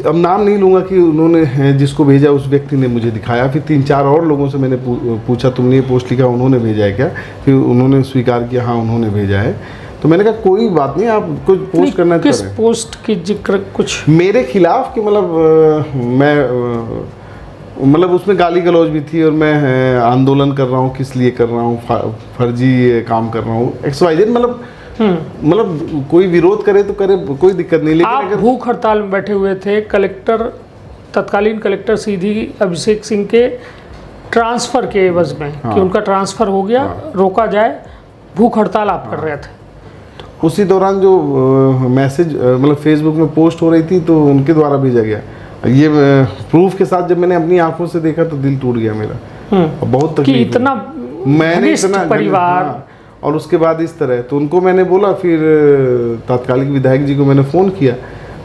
अब नाम नहीं लूँगा, कि उन्होंने जिसको भेजा उस व्यक्ति ने मुझे दिखाया। फिर 3-4 और लोगों से मैंने पूछा, तुमने ये पोस्ट लिखा, उन्होंने भेजा है क्या? फिर उन्होंने स्वीकार किया, हाँ उन्होंने भेजा है। तो मैंने कहा कोई बात नहीं, आप कुछ पोस्ट करना चाह रहे हैं। किस पोस्ट की जिक्र? कुछ मेरे खिलाफ कि मतलब मैं मतलब उसमें गाली गलौज भी थी और मैं आंदोलन कर रहा हूँ, किस लिए कर रहा हूँ, फर्जी काम कर रहा हूँ, XYZ, मतलब कोई विरोध करे तो करे, कोई दिक्कत नहीं। लेकिन आप भूख हड़ताल में बैठे हुए थे, कलेक्टर, तत्कालीन कलेक्टर सीधी अभिषेक सिंह के ट्रांसफ़र के एवज में, कि उनका ट्रांसफ़र हो गया, रोका जाए, भूख हड़ताल आप कर रहे थे। उसी दौरान जो मैसेज मतलब फेसबुक में पोस्ट हो रही थी, तो उनके द्वारा भेजा गया। ये प्रूफ के साथ जब मैंने अपनी आंखों से देखा तो दिल टूट गया मेरा, बहुत तकलीफ कि इतना मैंने इतना परिवार। हाँ, और उसके बाद इस तरह, तो उनको मैंने बोला, फिर तात्कालिक विधायक जी को मैंने फ़ोन किया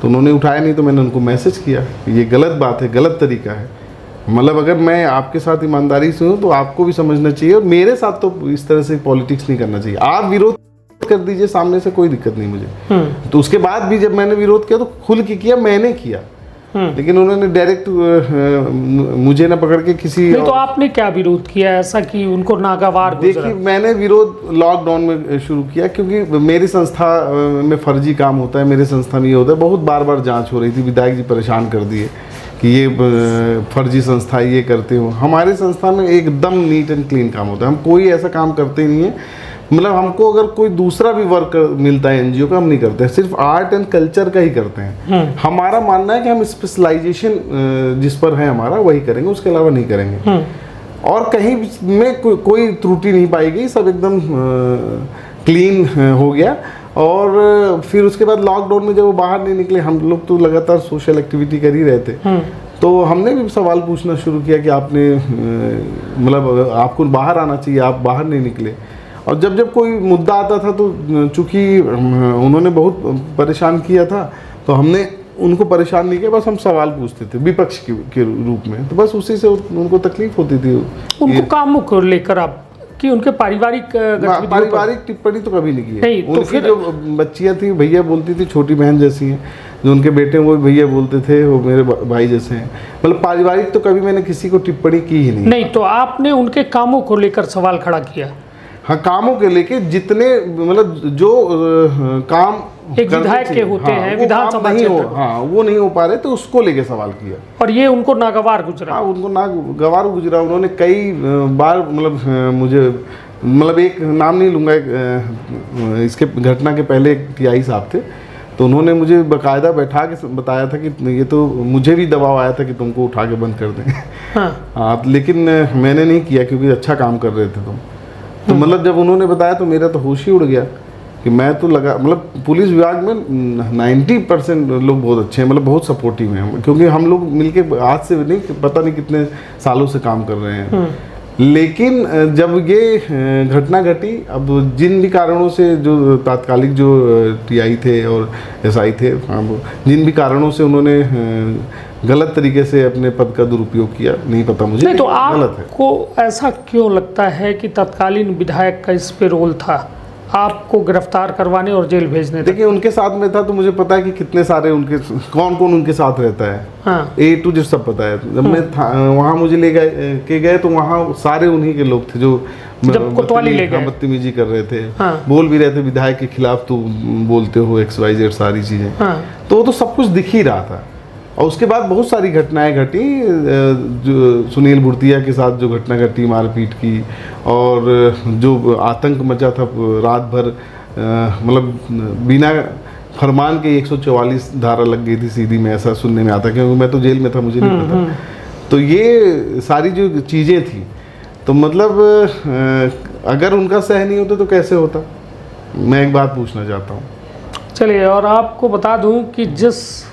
तो उन्होंने उठाया नहीं, तो मैंने उनको मैसेज किया, ये गलत बात है, गलत तरीका है। मतलब अगर मैं आपके साथ ईमानदारी से हूँ तो आपको भी समझना चाहिए, और मेरे साथ तो इस तरह से पॉलिटिक्स नहीं करना चाहिए। आप विरोध कर दीजिए सामने से, कोई दिक्कत नहीं मुझे। तो उसके बाद भी जब मैंने विरोध किया तो खुल के किया, मैंने किया, लेकिन उन्होंने डायरेक्ट मुझे ना पकड़ के किसी नहीं। तो आपने क्या विरोध किया ऐसा कि उनको नागवार गुजरा? देखिए, मैंने विरोध लॉकडाउन में शुरू किया, क्योंकि मेरी संस्था में फर्जी काम होता है, मेरे संस्था में ये होता है। बहुत बार जांच हो रही थी, विधायक जी परेशान कर दिए कि ये फर्जी संस्था ये करते हो। हमारे संस्था में एकदम नीट एंड क्लीन काम होता है, हम कोई ऐसा काम करते नहीं है। मतलब हमको अगर कोई दूसरा भी वर्क मिलता है NGO का, हम नहीं करते हैं, सिर्फ आर्ट एंड कल्चर का ही करते हैं। हमारा मानना है कि हम स्पेशलाइजेशन जिस पर है हमारा, वही करेंगे, उसके अलावा नहीं करेंगे। और कहीं में कोई त्रुटि नहीं पाई गई, सब एकदम क्लीन हो गया। और फिर उसके बाद लॉकडाउन में जब वो बाहर नहीं निकले, हम लोग तो लगातार सोशल एक्टिविटी कर ही रहे थे, तो हमने भी सवाल पूछना शुरू किया कि आपने मतलब आपको बाहर आना चाहिए, आप बाहर नहीं निकले। और जब जब कोई मुद्दा आता था तो चूँकि उन्होंने बहुत परेशान किया था, तो हमने उनको परेशान नहीं किया, बस हम सवाल पूछते थे विपक्ष के रूप में, तो बस उसी से उनको तकलीफ होती थी। उनको कामों को लेकर आप कि उनके पारिवारिक टिप्पणी तो कभी नहीं की नहीं, है। उनकी जो बच्चियां थी भैया बोलती थी, छोटी बहन जैसी हैं, जो उनके बेटे हैं वो भी भैया बोलते थे, वो मेरे भाई जैसे हैं। मतलब पारिवारिक तो कभी मैंने किसी को टिप्पणी की ही नहीं। तो आपने उनके कामों को लेकर सवाल खड़ा किया? हाँ, कामों के लेके जितने मतलब जो काम एक विधायक के होते हैं, विधानसभा क्षेत्र, हाँ वो नहीं हो पा रहे, तो उसको लेके सवाल किया। और ये उनको नागवार गुजरा? हाँ, उनको नागवार गुजरा। उन्होंने कई बार मतलब मुझे मतलब एक नाम नहीं लूँगा, इसके घटना के पहले एक टीआई साहब थे, तो उन्होंने मुझे बाकायदा बैठा के बताया था कि ये तो मुझे भी दबाव आया था कि तुमको उठा के बंद कर दें। हाँ, लेकिन मैंने नहीं किया क्योंकि अच्छा काम कर रहे थे तुम। तो मतलब जब उन्होंने बताया तो मेरा तो होश ही उड़ गया कि मैं तो लगा, मतलब पुलिस विभाग में 90% लोग बहुत अच्छे हैं, मतलब बहुत सपोर्टिव हैं, क्योंकि हम लोग मिलके आज से नहीं पता नहीं कितने सालों से काम कर रहे हैं। लेकिन जब ये घटना घटी, अब जिन भी कारणों से जो तात्कालिक जो टीआई थे और एसआई थे, जिन भी कारणों से उन्होंने गलत तरीके से अपने पद का दुरुपयोग किया, नहीं पता मुझे। नहीं, तो आपको ऐसा क्यों लगता है कि तत्कालीन विधायक का इस पे रोल था, आपको गिरफ्तार करवाने और जेल भेजने? देखिए, उनके साथ में था तो मुझे पता है कि कितने सारे उनके कौन कौन उनके साथ रहता है। हाँ। A to Z सब पता है। जब मैं वहाँ मुझे ले गए तो वहाँ सारे उन्हीं के लोग थे जो जब कोतवाली ले गए, बदतमीजी कर रहे थे। हाँ। बोल भी रहे थे विधायक के खिलाफ तो बोलते हो XYZ सारी चीजें। हाँ। तो वो तो सब कुछ दिख ही रहा था। और उसके बाद बहुत सारी घटनाएं घटी, जो सुनील भुर्तिया के साथ जो घटना घटी मारपीट की, और जो आतंक मचा था रात भर, मतलब बिना फरमान के 144 धारा लग गई थी सीधी में, ऐसा सुनने में आता, क्योंकि मैं तो जेल में था, मुझे नहीं पता। तो ये सारी जो चीज़ें थी, तो मतलब अगर उनका सह नहीं होता तो कैसे होता, मैं एक बात पूछना चाहता हूँ। चलिए, और आपको बता दूं कि जिस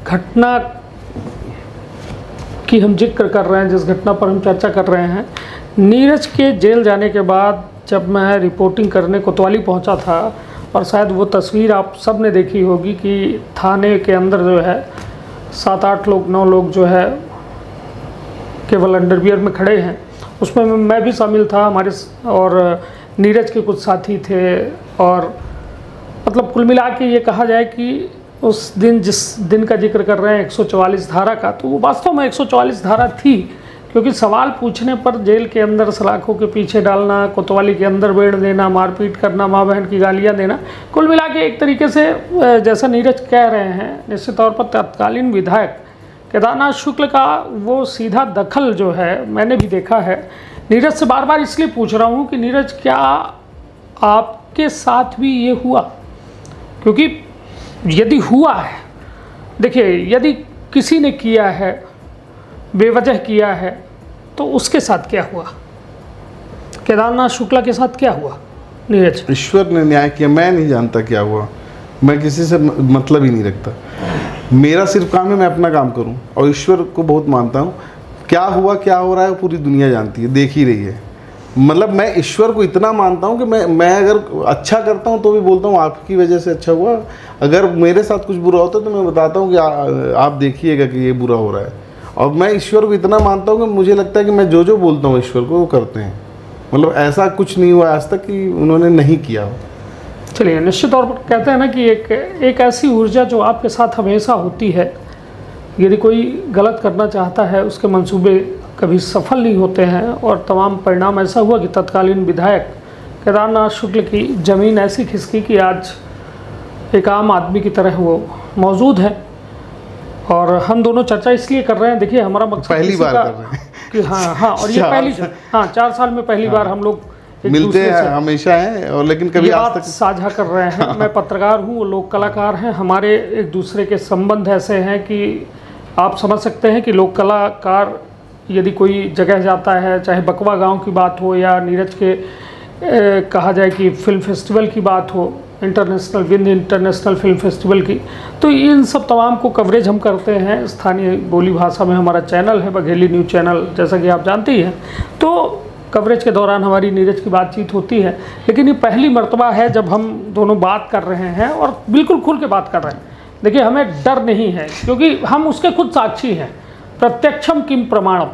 घटना की हम जिक्र कर रहे हैं, जिस घटना पर हम चर्चा कर रहे हैं, नीरज के जेल जाने के बाद जब मैं रिपोर्टिंग करने कोतवाली पहुंचा था, और शायद वो तस्वीर आप सब ने देखी होगी कि थाने के अंदर जो है 7-8 लोग 9 लोग जो है केवल अंडरवियर में खड़े हैं, उसमें मैं भी शामिल था, हमारे और नीरज के कुछ साथी थे। और मतलब कुल मिला के ये कहा जाए कि उस दिन, जिस दिन का जिक्र कर रहे हैं 144 धारा का, तो वो वास्तव में 144 धारा थी, क्योंकि सवाल पूछने पर जेल के अंदर सलाखों के पीछे डालना, कोतवाली के अंदर बेड़ देना, मारपीट करना, माँ बहन की गालियाँ देना, कुल मिला के एक तरीके से जैसा नीरज कह रहे हैं, निश्चित तौर पर तत्कालीन विधायक केदारनाथ शुक्ल का वो सीधा दखल जो है मैंने भी देखा है। नीरज से बार बार इसलिए पूछ रहा हूँ कि नीरज, क्या आपके साथ भी ये हुआ? क्योंकि यदि हुआ है, देखिए, यदि किसी ने किया है, बेवजह किया है, तो उसके साथ क्या हुआ? केदारनाथ शुक्ला के साथ क्या हुआ? नीरज, ईश्वर ने न्याय किया, मैं नहीं जानता क्या हुआ, मैं किसी से मतलब ही नहीं रखता। मेरा सिर्फ काम है मैं अपना काम करूं, और ईश्वर को बहुत मानता हूं। क्या हुआ, क्या हो रहा है, पूरी दुनिया जानती है, देख ही रही है। मतलब मैं ईश्वर को इतना मानता हूं कि मैं अगर अच्छा करता हूं तो भी बोलता हूं आपकी वजह से अच्छा हुआ। अगर मेरे साथ कुछ बुरा होता है तो मैं बताता हूं कि आप देखिएगा कि ये बुरा हो रहा है। और मैं ईश्वर को इतना मानता हूं कि मुझे लगता है कि मैं जो बोलता हूं ईश्वर को वो करते हैं। मतलब ऐसा कुछ नहीं हुआ आज तक कि उन्होंने नहीं किया हो। चलिए, निश्चित तौर पर कहते हैं ना कि एक ऐसी ऊर्जा जो आपके साथ हमेशा होती है, यदि कोई गलत करना चाहता है उसके मंसूबे कभी सफल नहीं होते हैं, और तमाम परिणाम ऐसा हुआ कि तत्कालीन विधायक केदारनाथ शुक्ल की ज़मीन ऐसी खिसकी कि आज एक आम आदमी की तरह वो मौजूद है। और हम दोनों चर्चा इसलिए कर रहे हैं, देखिए हमारा मकसद पहली बार कर रहे हैं कि हाँ, और ये पहली 4 साल में पहली बार हम लोग मिलते हैं, हमेशा हैं, और लेकिन कभी आज तक साझा कर रहे हैं। मैं पत्रकार हूँ, वो लोग कलाकार हैं, हमारे एक दूसरे के संबंध ऐसे हैं कि आप समझ सकते हैं कि लोक कलाकार यदि कोई जगह जाता है, चाहे बकवा गांव की बात हो या नीरज के कहा जाए कि फिल्म फेस्टिवल की बात हो, विंध्य इंटरनेशनल फिल्म फेस्टिवल की, तो इन सब तमाम को कवरेज हम करते हैं। स्थानीय बोली भाषा में हमारा चैनल है बघेली न्यूज़ चैनल, जैसा कि आप जानते ही हैं। तो कवरेज के दौरान हमारी नीरज की बातचीत होती है, लेकिन ये पहली मर्तबा है जब हम दोनों बात कर रहे हैं, और बिल्कुल खुल के बात कर रहे हैं। देखिए हमें डर नहीं है, क्योंकि हम उसके खुद साक्षी हैं। प्रत्यक्षम किम प्रमाणम,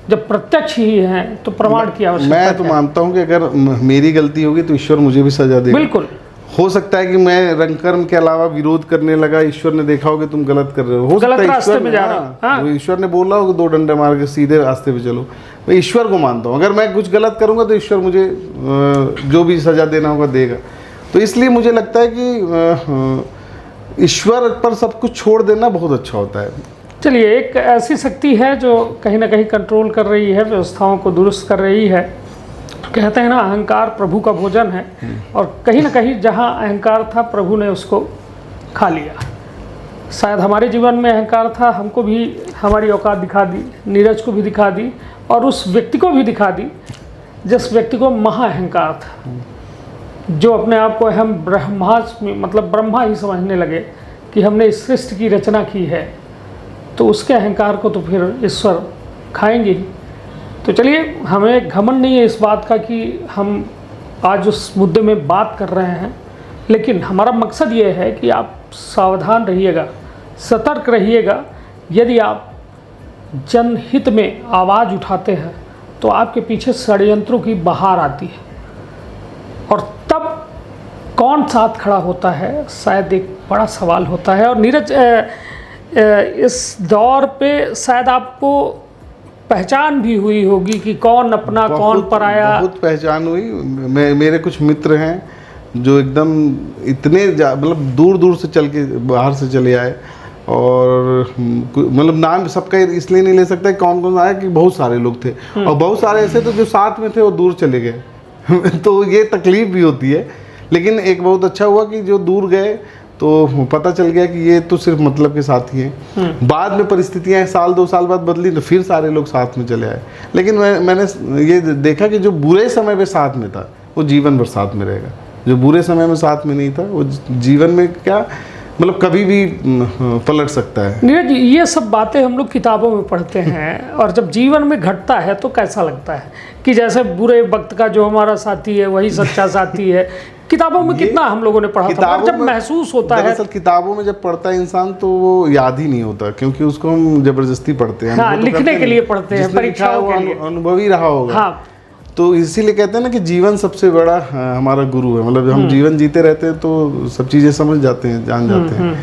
जब प्रत्यक्ष ही है तो प्रमाण की आवश्यकता मैं तो मानता हूँ कि अगर मेरी गलती होगी तो ईश्वर मुझे भी सजा देगा। बिल्कुल हो सकता है कि मैं रंग कर्म के अलावा विरोध करने लगा, ईश्वर ने देखा हो कि तुम गलत कर रहे हो सकता गलत है रास्ते ईश्वर में जा रहे हो। हाँ। वो ईश्वर ने बोला हो कि 2 डंडे मार के सीधे रास्ते पे चलो। मैं ईश्वर को मानता हूँ, अगर मैं कुछ गलत करूँगा तो ईश्वर मुझे जो भी सजा देना होगा देगा। तो इसलिए मुझे लगता है कि ईश्वर पर सब कुछ छोड़ देना बहुत अच्छा होता है। चलिए, एक ऐसी शक्ति है जो कहीं ना कहीं कंट्रोल कर रही है, व्यवस्थाओं को दुरुस्त कर रही है। कहते हैं ना, अहंकार प्रभु का भोजन है, और कहीं ना कहीं जहाँ अहंकार था प्रभु ने उसको खा लिया। शायद हमारे जीवन में अहंकार था, हमको भी हमारी औकात दिखा दी, नीरज को भी दिखा दी, और उस व्यक्ति को भी दिखा दी जिस व्यक्ति को महा अहंकार था, जो अपने आप को हम ब्रह्मा ही समझने लगे कि हमने इस सृष्टि की रचना की है, तो उसके अहंकार को तो फिर ईश्वर खाएंगे ही। तो चलिए, हमें घमंड नहीं है इस बात का कि हम आज उस मुद्दे में बात कर रहे हैं, लेकिन हमारा मकसद ये है कि आप सावधान रहिएगा, सतर्क रहिएगा। यदि आप जनहित में आवाज़ उठाते हैं तो आपके पीछे षड्यंत्रों की बहार आती है, और तब कौन साथ खड़ा होता है, शायद एक बड़ा सवाल होता है। और नीरज, इस दौर पे शायद आपको पहचान भी हुई होगी कि कौन अपना कौन पराया। बहुत पहचान हुई। मेरे कुछ मित्र हैं जो एकदम इतने मतलब दूर दूर से चल के बाहर से चले आए, और मतलब नाम सबका इसलिए नहीं ले सकता कौन कौन आया, कि बहुत सारे लोग थे, और बहुत सारे ऐसे थे जो साथ में थे वो दूर चले गए तो ये तकलीफ भी होती है। लेकिन एक बहुत अच्छा हुआ कि जो दूर गए तो पता चल गया कि ये तो सिर्फ मतलब के साथी हैं। बाद में परिस्थितियां 1-2 साल बाद बदली तो फिर सारे लोग साथ में चले आए। लेकिन मैंने ये देखा कि जो बुरे समय में साथ में था वो जीवन भर साथ में रहेगा, जो बुरे समय में साथ में नहीं था वो जीवन में क्या मतलब कभी भी पलट सकता है। नीरज, ये सब बातें हम लोग किताबों में पढ़ते हैं, और जब जीवन में घटता है तो कैसा लगता है कि जैसे बुरे वक्त का जो हमारा साथी है वही सच्चा साथी है। किताबों में कितना हम लोगों ने पढ़ा था, और जब महसूस होता है, दरअसल किताबों में जब पढ़ता है इंसान तो वो याद ही नहीं होता, क्योंकि उसको हम जबरदस्ती पढ़ते हैं। हाँ, लिखने के लिए पढ़ते हैं, परीक्षाओं के लिए। अनुभवी रहा होगा। हाँ, तो इसीलिए कहते हैं ना कि जीवन सबसे बड़ा हमारा गुरु है। मतलब हम जीवन जीते रहते हैं तो सब चीज़ें समझ जाते हैं, जान जाते हैं।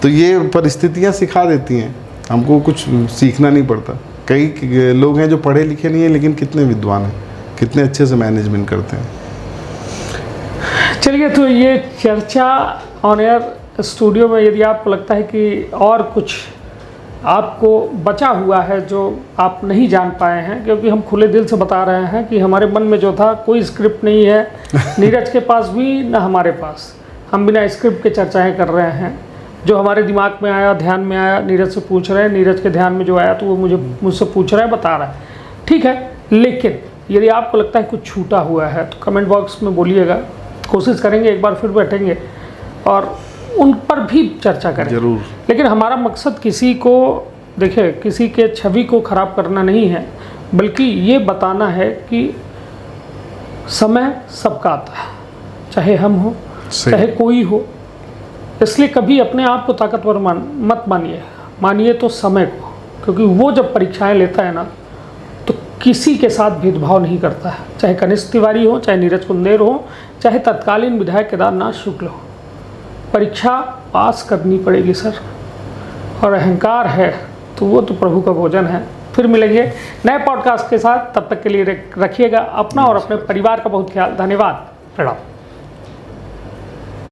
तो ये परिस्थितियाँ सिखा देती हैं, हमको कुछ सीखना नहीं पड़ता। कई लोग हैं जो पढ़े लिखे नहीं हैं लेकिन कितने विद्वान हैं, कितने अच्छे से मैनेजमेंट करते हैं। चलिए, तो ये चर्चा ऑन एयर स्टूडियो में, यदि आपको लगता है कि और कुछ आपको बचा हुआ है जो आप नहीं जान पाए हैं, क्योंकि हम खुले दिल से बता रहे हैं कि हमारे मन में जो था कोई स्क्रिप्ट नहीं है, नीरज के पास भी ना हमारे पास। हम बिना स्क्रिप्ट के चर्चाएं कर रहे हैं, जो हमारे दिमाग में आया, ध्यान में आया, नीरज से पूछ रहे हैं, नीरज के ध्यान में जो आया तो वो मुझसे पूछ रहा है, बता रहा है, ठीक है। लेकिन यदि आपको लगता है कुछ छूटा हुआ है तो कमेंट बॉक्स में बोलिएगा, कोशिश करेंगे, एक बार फिर बैठेंगे और उन पर भी चर्चा करें जरूर। लेकिन हमारा मकसद किसी को, देखिए, किसी के छवि को ख़राब करना नहीं है, बल्कि ये बताना है कि समय सबका आता है, चाहे हम हो चाहे कोई हो। इसलिए कभी अपने आप को ताकतवर मत मानिए तो समय को, क्योंकि वो जब परीक्षाएं लेता है ना तो किसी के साथ भेदभाव नहीं करता है, चाहे कनिष्ठ तिवारी हो, चाहे नीरज कुंदेर हो, चाहे तत्कालीन विधायक केदारनाथ शुक्ल हो। परीक्षा पास करनी पड़ेगी सर, और अहंकार है तो वो तो प्रभु का भोजन है। फिर मिलेंगे नए पॉडकास्ट के साथ, तब तक के लिए रखिएगा अपना और अपने परिवार का बहुत ख्याल। धन्यवाद, प्रणाम।